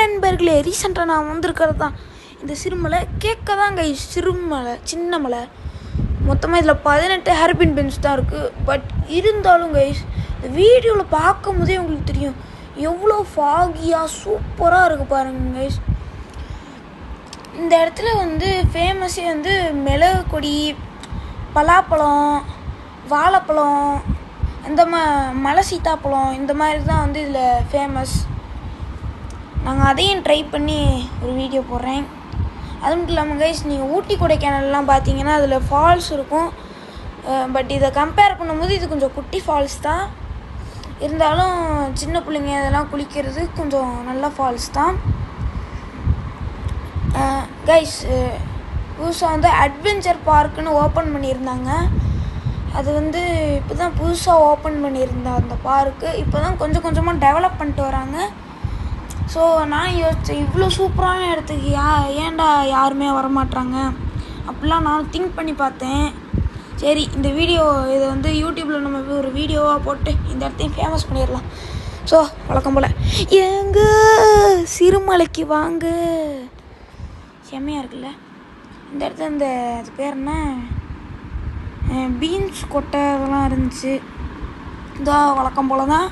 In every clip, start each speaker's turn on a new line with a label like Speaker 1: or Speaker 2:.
Speaker 1: நண்பர்களே, ரீசெண்டாக நான் வந்திருக்கிறது தான் இந்த சிறுமலை. கேட்க தான் கைஸ், சிறுமலை சின்ன மலை. மொத்தமாக இதில் 18 ஹேர்பின் பென்ஸ் தான் இருக்குது. பட் இருந்தாலும் கைஸ், இந்த வீடியோவில் பார்க்கும் போதே உங்களுக்கு தெரியும் எவ்வளோ ஃபாகியாக சூப்பராக இருக்குது பாருங்க கைஸ். இந்த இடத்துல வந்து ஃபேமஸே வந்து மிளகு கொடி, பலாப்பழம், வாழைப்பழம், இந்த மலை சீத்தாப்பழம், இந்த மாதிரி தான் வந்து இதில் ஃபேமஸ். நாங்கள் அதையும் ட்ரை பண்ணி ஒரு வீடியோ போடுறேன். அது மட்டும் இல்லாமல் கைஸ், நீங்கள் ஊட்டி கொடைக்கானல்லாம் பார்த்தீங்கன்னா அதில் ஃபால்ஸ் இருக்கும். பட் இதை கம்பேர் பண்ணும்போது இது கொஞ்சம் குட்டி ஃபால்ஸ் தான். இருந்தாலும் சின்ன பிள்ளைங்க இதெல்லாம் குளிக்கிறது கொஞ்சம் நல்ல ஃபால்ஸ் தான் கைஸ். புதுசாக வந்து அட்வென்ச்சர் பார்க்குன்னு ஓப்பன் பண்ணியிருந்தாங்க. அது வந்து இப்போ தான் புதுசாக ஓப்பன் பண்ணியிருந்தேன் அந்த பார்க்கு. இப்போ தான் கொஞ்சம் கொஞ்சமாக டெவலப் பண்ணிட்டு வராங்க. ஸோ நான் யோசித்தேன், இவ்வளோ சூப்பரான இடத்துக்கு ஏன்டா யாருமே வரமாட்டாங்க அப்படிலாம் நான் திங்க் பண்ணி பார்த்தேன். சரி, இந்த வீடியோ இதை வந்து யூடியூப்பில் நம்ம ஒரு வீடியோவாக போட்டு இந்த இடத்தையும் ஃபேமஸ் பண்ணிடலாம். ஸோ வழக்கம் போல் எங்க சிறுமலைக்கு வாங்க. செம்மையாக இருக்குல்ல இந்த இடத்துல. இந்த அது பேர் என்ன, பீன்ஸ் கொட்டை அதெல்லாம் இருந்துச்சு. இதோ வழக்கம் போல் தான்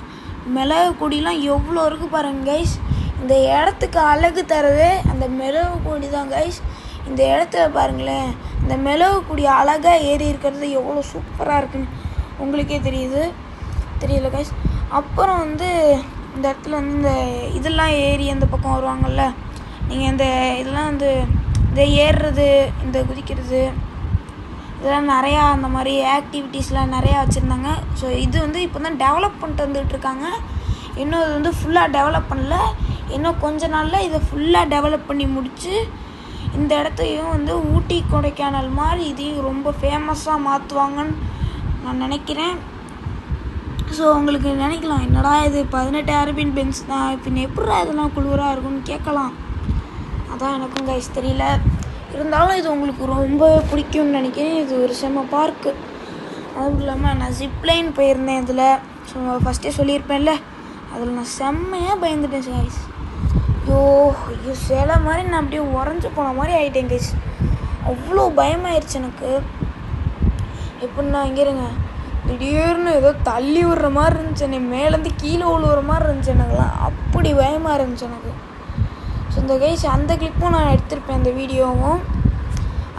Speaker 1: மிளகு கொடிலாம் எவ்வளோ இருக்குது பாருங்க கைஸ். இந்த இடத்துக்கு அழகு தரவே அந்த மிளகு கொடி தான் கைஸ். இந்த இடத்துல பாருங்களேன், இந்த மிளகு கொடி அழகாக ஏறி இருக்கிறது எவ்வளோ சூப்பராக இருக்குன்னு உங்களுக்கே தெரியல கைஸ். அப்புறம் வந்து இந்த இடத்துல வந்து இந்த இதெல்லாம் ஏறி அந்த பக்கம் வருவாங்கள்ல, நீங்கள் இந்த இதெல்லாம் வந்து இந்த ஏறுறது, இந்த குதிக்கிறது, இதெல்லாம் நிறையா அந்த மாதிரி ஆக்டிவிட்டீஸ்லாம் நிறையா வச்சுருந்தாங்க. ஸோ இது வந்து இப்போ தான் டெவலப் பண்ணிட்டு வந்துட்டுருக்காங்க. இன்னும் இது வந்து ஃபுல்லாக டெவலப் பண்ணல. இன்னும் கொஞ்ச நாளில் இதை ஃபுல்லாக டெவலப் பண்ணி முடித்து இந்த இடத்தையும் வந்து ஊட்டி கொடைக்கானல் மாதிரி இதையும் ரொம்ப ஃபேமஸாக மாற்றுவாங்கன்னு நான் நினைக்கிறேன். ஸோ உங்களுக்கு நினைக்கலாம், என்னடா இது 18 ஹேர்பின் பென்ஸ் தான், இப்போ எப்படா இதெல்லாம் குளிராக இருக்குன்னு கேட்கலாம். அதான் எனக்கும் கைஸ் தெரியல. இருந்தாலும் இது உங்களுக்கு ரொம்ப பிடிக்கும்னு நினைக்கிறேன். இது ஒரு செம்ம பார்க்கு. அதுவும் இல்லாமல் நான் ஜிப்லைன் போயிருந்தேன் இதில். ஸோ ஃபஸ்ட்டே சொல்லியிருப்பேன்ல, அதில் நான் செம்மையாக பயந்துட்டேன் கைஸ். ஐயோ சிலை மாதிரி நான் அப்படியே உறைஞ்சி போன மாதிரி ஆகிட்டேன் கைஸ். அவ்வளோ பயமாயிருச்சு எனக்கு. எப்படின்னா இங்கே இருங்க, திடீர்னு ஏதோ தள்ளி விடுற மாதிரி இருந்துச்சு, என்னை மேலேருந்து கீழே விழுவுற மாதிரி இருந்துச்சு. எனக்குலாம் அப்படி பயமாக இருந்துச்சு எனக்கு. ஸோ இந்த கைஸ் அந்த கிளிப்பும் நான் எடுத்திருப்பேன், இந்த வீடியோவும்.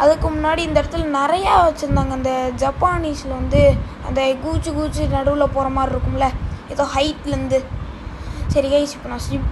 Speaker 1: அதுக்கு முன்னாடி இந்த இடத்துல நிறையா வச்சுருந்தாங்க. அந்த ஜப்பானீஸில் வந்து அந்த கூச்சு நடுவில் போகிற மாதிரி இருக்கும்ல, ஏதோ ஹைட்லேருந்து. சரி கைஸ், இப்போ நான் ஜிப்